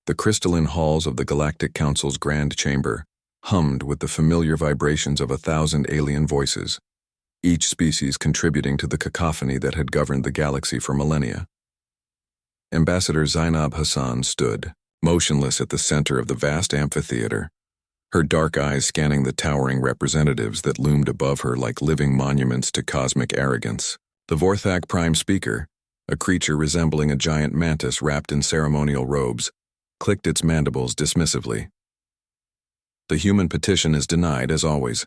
The crystalline halls of the Galactic Council's grand chamber hummed with the familiar vibrations of 1,000 alien voices, each species contributing to the cacophony that had governed the galaxy for millennia. Ambassador Zainab Hassan stood, motionless at the center of the vast amphitheater, her dark eyes scanning the towering representatives that loomed above her like living monuments to cosmic arrogance. The Vorthak Prime Speaker, a creature resembling a giant mantis wrapped in ceremonial robes, clicked its mandibles dismissively. The human petition is denied, as always.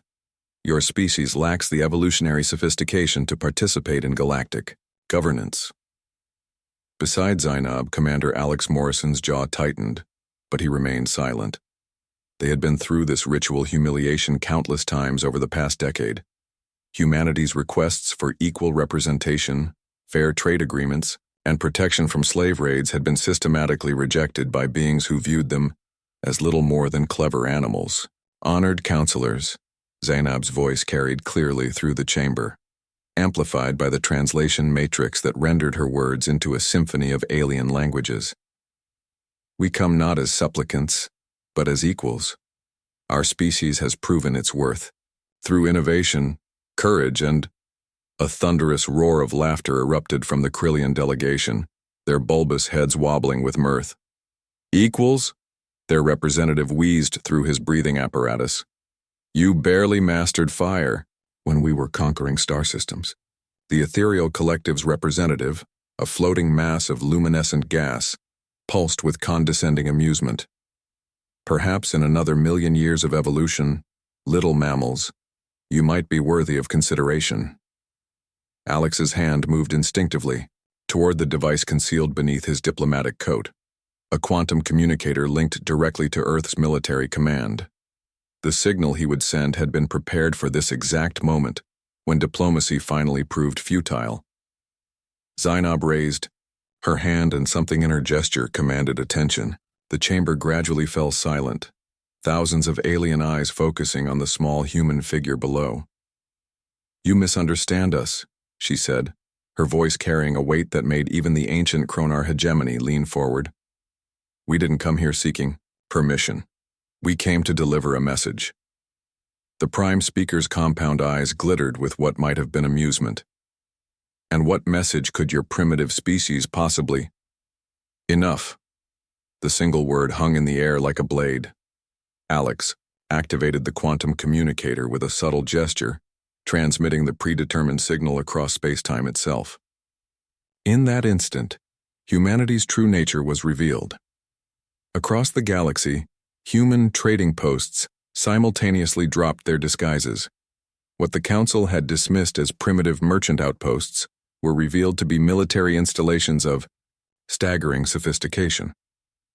Your species lacks the evolutionary sophistication to participate in galactic governance. Beside Zainab, Commander Alex Morrison's jaw tightened, but he remained silent. They had been through this ritual humiliation countless times over the past decade. Humanity's requests for equal representation, fair trade agreements, and protection from slave raids had been systematically rejected by beings who viewed them as little more than clever animals. Honored counselors, Zainab's voice carried clearly through the chamber, amplified by the translation matrix that rendered her words into a symphony of alien languages. We come not as supplicants, but as equals. Our species has proven its worth, through innovation, courage, and a thunderous roar of laughter erupted from the Krillian delegation, their bulbous heads wobbling with mirth. Equals? Their representative wheezed through his breathing apparatus. You barely mastered fire when we were conquering star systems. The ethereal collective's representative, a floating mass of luminescent gas, pulsed with condescending amusement. Perhaps in another million years of evolution, little mammals, you might be worthy of consideration. Alex's hand moved instinctively toward the device concealed beneath his diplomatic coat, a quantum communicator linked directly to Earth's military command. The signal he would send had been prepared for this exact moment, when diplomacy finally proved futile. Zainab raised her hand, and something in her gesture commanded attention. The chamber gradually fell silent, thousands of alien eyes focusing on the small human figure below. You misunderstand us, she said, her voice carrying a weight that made even the ancient Kronar hegemony lean forward. We didn't come here seeking permission. We came to deliver a message. The Prime Speaker's compound eyes glittered with what might have been amusement. And what message could your primitive species possibly? Enough. The single word hung in the air like a blade. Alex activated the quantum communicator with a subtle gesture, transmitting the predetermined signal across space-time itself. In that instant, humanity's true nature was revealed. Across the galaxy, human trading posts simultaneously dropped their disguises. What the Council had dismissed as primitive merchant outposts were revealed to be military installations of staggering sophistication.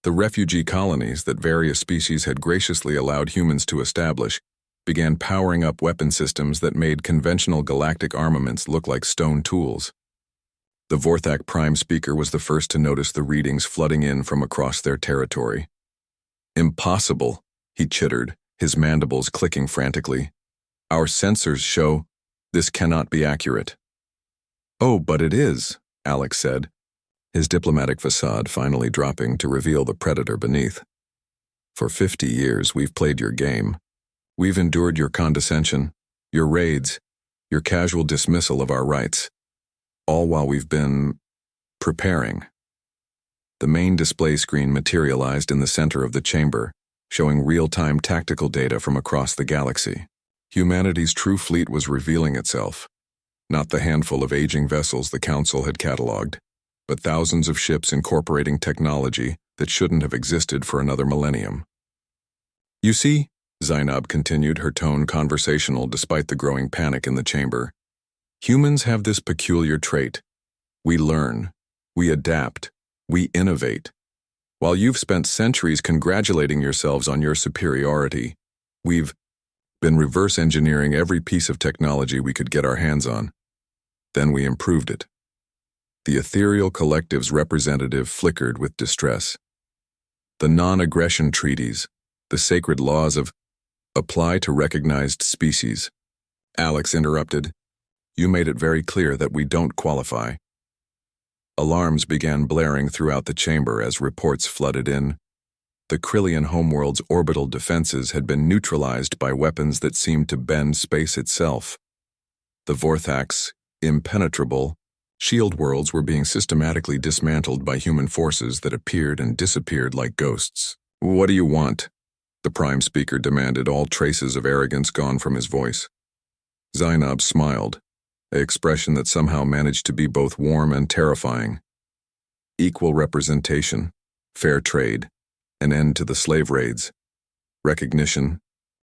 The refugee colonies that various species had graciously allowed humans to establish began powering up weapon systems that made conventional galactic armaments look like stone tools. The Vorthak Prime Speaker was the first to notice the readings flooding in from across their territory. Impossible, he chittered, his mandibles clicking frantically. Our sensors show this cannot be accurate. Oh, but it is, Alex said, his diplomatic facade finally dropping to reveal the predator beneath. For 50 years, we've played your game. We've endured your condescension, your raids, your casual dismissal of our rights, all while we've been preparing. The main display screen materialized in the center of the chamber, showing real-time tactical data from across the galaxy. Humanity's true fleet was revealing itself, not the handful of aging vessels the Council had cataloged, but thousands of ships incorporating technology that shouldn't have existed for another millennium. You see, Zainab continued, her tone conversational despite the growing panic in the chamber, humans have this peculiar trait. We learn, we adapt, we innovate. While you've spent centuries congratulating yourselves on your superiority, we've been reverse engineering every piece of technology we could get our hands on. Then we improved it. The ethereal collective's representative flickered with distress. The non-aggression treaties, the sacred laws of apply to recognized species. Alex interrupted. You made it very clear that we don't qualify. Alarms began blaring throughout the chamber as reports flooded in. The Krillian homeworld's orbital defenses had been neutralized by weapons that seemed to bend space itself. The Vorthax, impenetrable, shield worlds were being systematically dismantled by human forces that appeared and disappeared like ghosts. "What do you want?" the Prime Speaker demanded, all traces of arrogance gone from his voice. Zainab smiled, an expression that somehow managed to be both warm and terrifying. Equal representation, fair trade, an end to the slave raids, recognition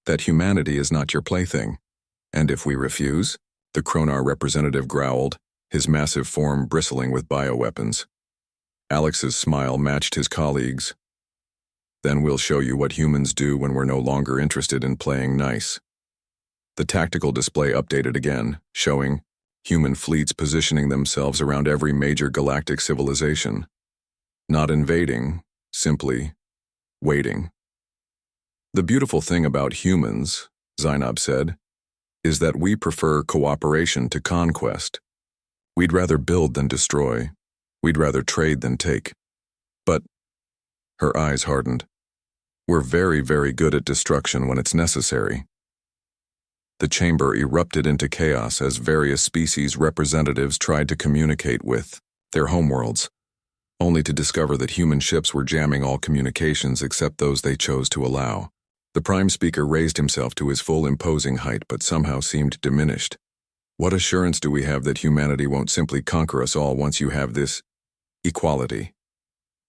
that humanity is not your plaything. And if we refuse, the Kronar representative growled, his massive form bristling with bioweapons. Alex's smile matched his colleagues. "Then we'll show you what humans do when we're no longer interested in playing nice." The tactical display updated again, showing human fleets positioning themselves around every major galactic civilization. Not invading, simply waiting. "The beautiful thing about humans," Zainab said, "is that we prefer cooperation to conquest. We'd rather build than destroy. We'd rather trade than take. But," her eyes hardened, "we're very, very good at destruction when it's necessary." The chamber erupted into chaos as various species representatives tried to communicate with their homeworlds, only to discover that human ships were jamming all communications except those they chose to allow. The Prime Speaker raised himself to his full imposing height but somehow seemed diminished. "What assurance do we have that humanity won't simply conquer us all once you have this equality?"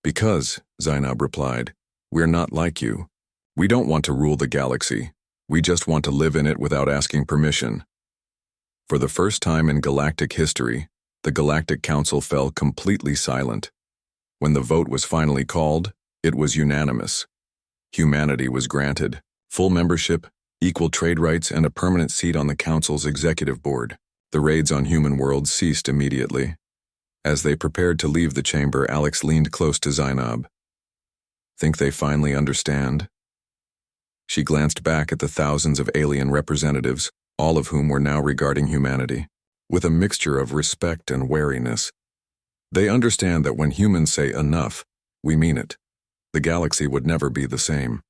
"Because," Zainab replied, "we're not like you. We don't want to rule the galaxy. We just want to live in it without asking permission." For the first time in galactic history, the Galactic Council fell completely silent. When the vote was finally called, it was unanimous. Humanity was granted full membership, equal trade rights, and a permanent seat on the Council's executive board. The raids on human worlds ceased immediately. As they prepared to leave the chamber, Alex leaned close to Zainab. "Think they finally understand?" She glanced back at the thousands of alien representatives, all of whom were now regarding humanity with a mixture of respect and wariness. "They understand that when humans say enough, we mean it. The galaxy would never be the same."